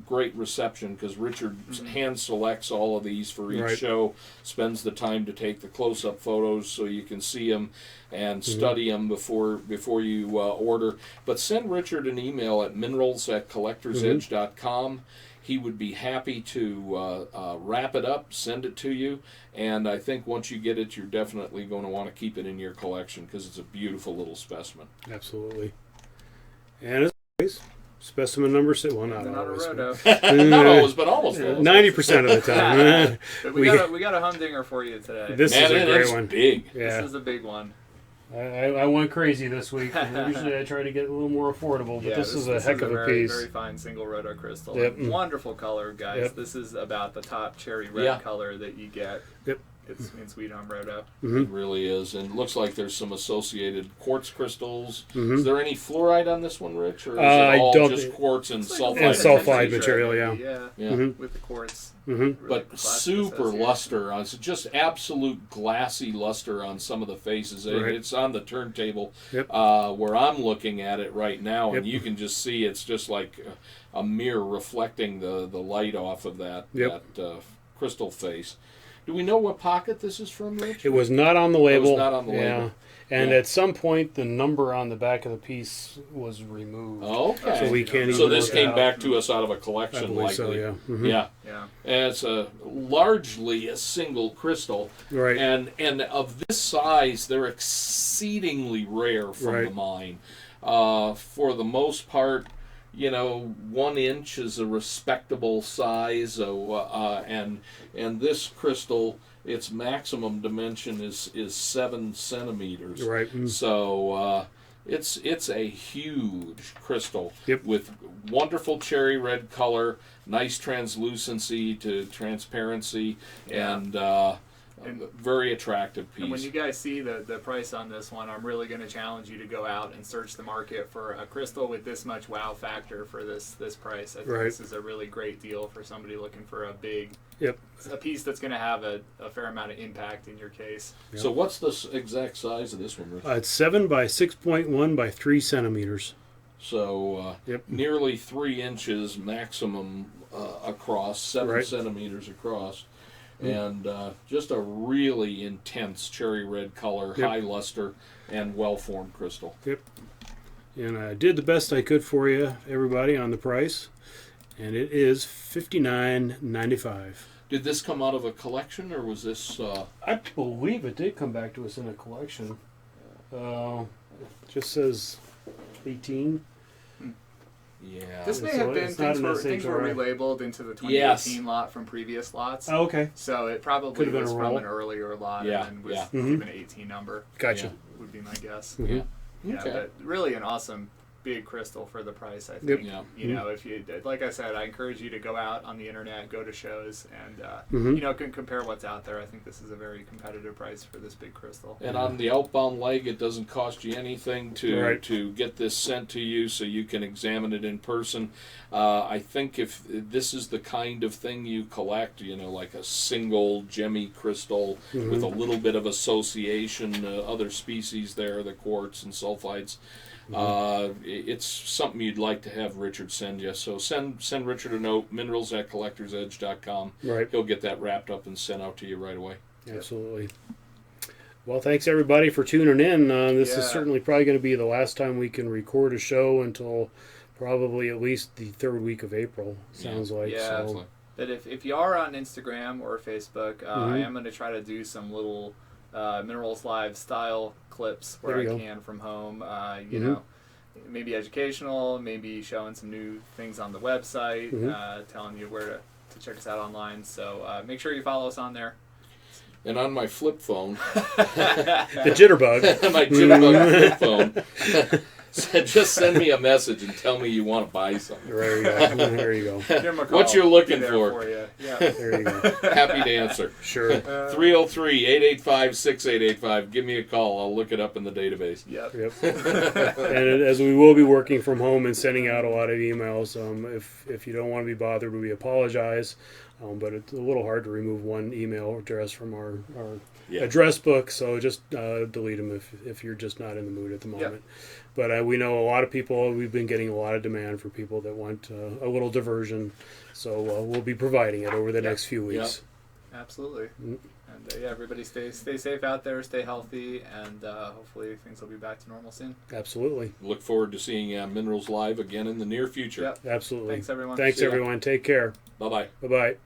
Speaker 2: great reception because Richard hand selects all of these for each
Speaker 1: Right.
Speaker 2: show, spends the time to take the close-up photos so you can see them and study them before you order. But send Richard an email at minerals@collectorsedge.com. He would be happy to wrap it up, send it to you, and I think once you get it, you're definitely going to want to keep it in your collection because it's a beautiful little specimen.
Speaker 1: Absolutely. And as always, specimen number 6. Well, not
Speaker 3: They're not a
Speaker 1: always.
Speaker 3: roto.
Speaker 2: Not always, but almost.
Speaker 1: 90% of the time.
Speaker 3: But we got a humdinger for you today.
Speaker 1: This
Speaker 2: Man,
Speaker 1: is a
Speaker 2: it
Speaker 1: great
Speaker 2: is
Speaker 1: one.
Speaker 2: big.
Speaker 1: Yeah.
Speaker 3: This is a big one.
Speaker 1: I went crazy this week. Usually I try to get a little more affordable, but
Speaker 3: Yeah,
Speaker 1: this is a heck of a
Speaker 3: very,
Speaker 1: piece.
Speaker 3: very fine single roto crystal.
Speaker 1: Yep.
Speaker 3: Wonderful color, guys.
Speaker 1: Yep.
Speaker 3: This is about the top cherry red
Speaker 2: Yeah.
Speaker 3: color that you get.
Speaker 1: Yep.
Speaker 3: It's in Sweet Home Roto.
Speaker 2: It really is, and it looks like there's some associated quartz crystals.
Speaker 1: Mhm.
Speaker 2: Is there any fluoride on this one, Rich, or is
Speaker 1: I
Speaker 2: it all
Speaker 1: don't
Speaker 2: just
Speaker 1: think-
Speaker 2: quartz and
Speaker 3: It's like
Speaker 2: sulfide?
Speaker 3: a
Speaker 1: And sulfide
Speaker 3: feature,
Speaker 1: material, yeah.
Speaker 3: maybe, yeah.
Speaker 2: Yeah.
Speaker 1: Mhm.
Speaker 3: With the quartz.
Speaker 1: Mhm.
Speaker 3: Really
Speaker 2: But
Speaker 3: classic
Speaker 2: super
Speaker 3: association.
Speaker 2: luster. It's just absolute glassy luster on some of the faces.
Speaker 1: Right.
Speaker 2: It's on the turntable
Speaker 1: Yep.
Speaker 2: where I'm looking at it right now, and
Speaker 1: Yep.
Speaker 2: you can just see it's just like a mirror reflecting the light off of that crystal face. Do we know what pocket this is from, Rich?
Speaker 1: It was not on the label.
Speaker 2: It was not on the label.
Speaker 1: And
Speaker 2: Yeah.
Speaker 1: at some point, the number on the back of the piece was removed.
Speaker 2: Okay.
Speaker 1: So we can't
Speaker 2: So
Speaker 1: even
Speaker 2: this
Speaker 1: work
Speaker 2: came
Speaker 1: out.
Speaker 2: back to us out of a
Speaker 1: I
Speaker 2: collection,
Speaker 1: believe
Speaker 2: likely.
Speaker 1: so, yeah. Mhm.
Speaker 2: Yeah.
Speaker 3: Yeah.
Speaker 2: And it's largely a single crystal.
Speaker 1: Right.
Speaker 2: And of this size, they're exceedingly rare from the
Speaker 1: Right.
Speaker 2: mine. For the most part, 1 inch is a respectable size. And this crystal, its maximum dimension is 7 centimeters.
Speaker 1: Right.
Speaker 2: So it's a huge crystal
Speaker 1: Yep.
Speaker 2: with wonderful cherry red color, nice translucency to transparency, and very attractive piece.
Speaker 3: And when you guys see the price on this one, I'm really going to challenge you to go out and search the market for a crystal with this much wow factor for this price. I think
Speaker 1: Right.
Speaker 3: this is a really great deal for somebody looking for a
Speaker 1: Yep.
Speaker 3: piece that's going to have a fair amount of impact in your case.
Speaker 2: So what's the exact size of this one, Rich?
Speaker 1: It's 7 by 6.1 by 3 centimeters.
Speaker 2: So
Speaker 1: Yep.
Speaker 2: nearly 3 inches maximum across, 7
Speaker 1: Right.
Speaker 2: centimeters across. And just a really intense cherry red color,
Speaker 1: Yep.
Speaker 2: high luster, and well-formed crystal.
Speaker 1: Yep. And I did the best I could for you, everybody, on the price. And it is $59.95.
Speaker 2: Did this come out of a collection, or was this...
Speaker 1: I believe it did come back to us in a collection. It just says 18.
Speaker 2: Yeah.
Speaker 3: This may
Speaker 1: So
Speaker 3: have been
Speaker 1: it's not
Speaker 3: things
Speaker 1: an
Speaker 3: were
Speaker 1: SHRI.
Speaker 3: relabeled into the 2018
Speaker 2: Yes.
Speaker 3: lot from previous lots.
Speaker 1: Oh, okay.
Speaker 3: So it probably
Speaker 1: Could've been
Speaker 3: was
Speaker 1: a
Speaker 3: from
Speaker 1: roll.
Speaker 3: an earlier lot
Speaker 2: Yeah,
Speaker 3: and then was
Speaker 2: yeah.
Speaker 3: given an 18 number.
Speaker 1: Gotcha.
Speaker 2: Yeah.
Speaker 3: Would be my guess.
Speaker 1: Mhm.
Speaker 2: Yeah.
Speaker 3: Yeah,
Speaker 2: Okay.
Speaker 3: but really an awesome big crystal for the price, I
Speaker 1: Yep.
Speaker 3: think.
Speaker 2: Yeah.
Speaker 3: You know, if you, like I said, I encourage you to go out on the internet, go to shows, and
Speaker 1: Mhm.
Speaker 3: you know, can compare what's out there. I think this is a very competitive price for this big crystal.
Speaker 2: And on the outbound leg, it doesn't cost you anything to
Speaker 1: Right.
Speaker 2: to get this sent to you, so you can examine it in person. I think if this is the kind of thing you collect, you know, like a single gemmy crystal with a little bit of association, other species there, the quartz and sulfides. It's something you'd like to have Richard send you. So send Richard a note, minerals@collectorsedge.com.
Speaker 1: Right.
Speaker 2: He'll get that wrapped up and sent out to you right away.
Speaker 1: Absolutely. Well, thanks everybody for tuning in. This is
Speaker 3: Yeah.
Speaker 1: certainly probably going to be the last time we can record a show until probably at least the third week of April. Sounds like.
Speaker 3: Yeah.
Speaker 1: So.
Speaker 2: Absolutely.
Speaker 3: But if you are on Instagram or Facebook, I am going to try to do some little Minerals Live style clips where
Speaker 1: There you
Speaker 3: I
Speaker 1: go.
Speaker 3: can from home. You know, maybe educational, maybe showing some new things on the website, telling you where to check us out online. So make sure you follow us on there.
Speaker 2: And on my flip phone,
Speaker 1: The jitterbug.
Speaker 2: my jitterbug flip phone, said, just send me a message and tell me you want to buy something.
Speaker 1: There you go. There you go.
Speaker 3: Give 'em a call.
Speaker 2: What you're
Speaker 3: Be
Speaker 2: looking
Speaker 3: there
Speaker 2: for.
Speaker 3: you. Yeah.
Speaker 1: There you go.
Speaker 2: Happy to answer.
Speaker 1: Sure.
Speaker 2: 303-885-6885. Give me a call. I'll look it up in the database.
Speaker 3: Yep.
Speaker 1: Yep. And as we will be working from home and sending out a lot of emails, if you don't want to be bothered, we apologize. But it's a little hard to remove one email address from our
Speaker 2: Yeah.
Speaker 1: address book, so just delete them if you're just not in the mood at the moment. But we know a lot of people, we've been getting a lot of demand for people that want a little diversion, so we'll be providing it over the next few weeks.
Speaker 3: Absolutely. And yeah, everybody stay safe out there, stay healthy, and hopefully things will be back to normal soon.
Speaker 1: Absolutely.
Speaker 2: Look forward to seeing Minerals Live again in the near future.
Speaker 3: Yep.
Speaker 1: Absolutely.
Speaker 3: Thanks, everyone.
Speaker 1: Thanks,
Speaker 2: See ya.
Speaker 1: everyone. Take care.
Speaker 2: Bye-bye.
Speaker 1: Bye-bye.